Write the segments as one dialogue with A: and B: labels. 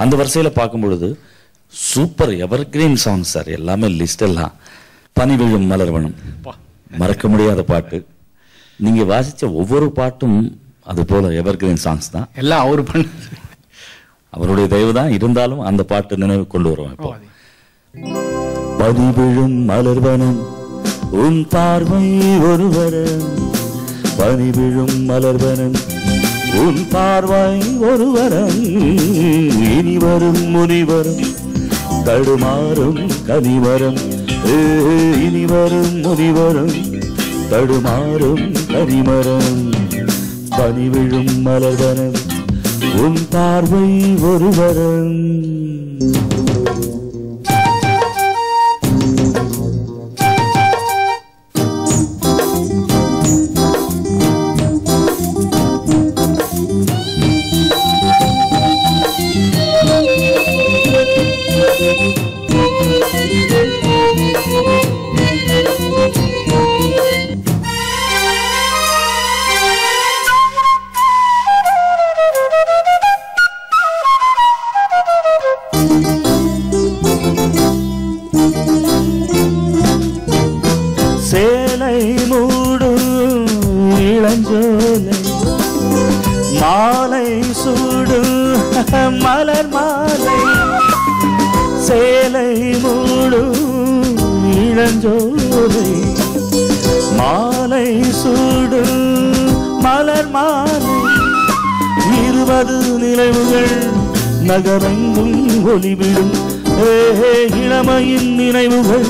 A: அந்த வரிசையில் பார்க்கும் பொழுது சூப்பர் எவர் கிரீன் சாங் சார், எல்லாமே லிஸ்ட் எல்லாம். பனி விழும் மலர்வனம் மறக்க முடியாத பாட்டு. நீங்க வாசிச்ச ஒவ்வொரு பாட்டும் அது போல எவர் கிரீன் சாங்ஸ் தான்.
B: எல்லாம் அவரு பண்ண
A: அவருடைய தயவு தான். இருந்தாலும் அந்த பாட்டு நினைவு கொண்டு வருவோம். இப்போ பனி விழும் மலர்வனம் உன் பார்வை ஒருவரம், பனி விழும் மலர்வனம் உன் பார்வை ஒருவரம், இனி வரும் முனிவரும் தடுமாறும் கனிவரம், இனி வரும் முனிவரும் தடுமாறும் கனிமரம், பனி விழும் மலர்வனம் உன் பார்வை ஒருவரம். சேலை மூடும் இளஞ்சோலை மாலை சூடும் மலர் மாலை, சேலை மூடும் இளஞ்சோலை மாலை சூடும் மலர் மாலை, 20 நினைவுகள் நகரெங்கும் ஒளிவிடும், இளமையின் நினைவுகள்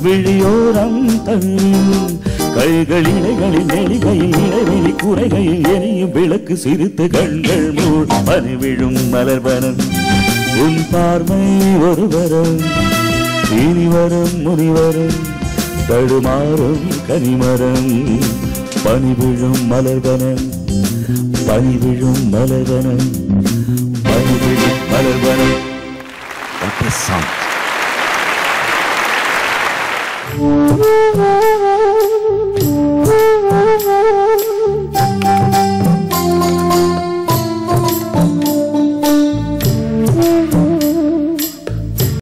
A: விழியோரம் தள்ளும், கைகள் இலைகளில் நெளிகையில் இடைவெளி குறைகையில் எரியும் விளக்கு சிரித்து கண்கள் மூள், பனி விழும் மலர்வனம் உன் பார்வை ஒருவரம், இனி வரும் முனிவரும் தடுமாறும் கனிமரம், பனி விழும் மலர்வனம், பனி விழும் மலர்வனம், பனி விழும் மலர்வனம். What a song.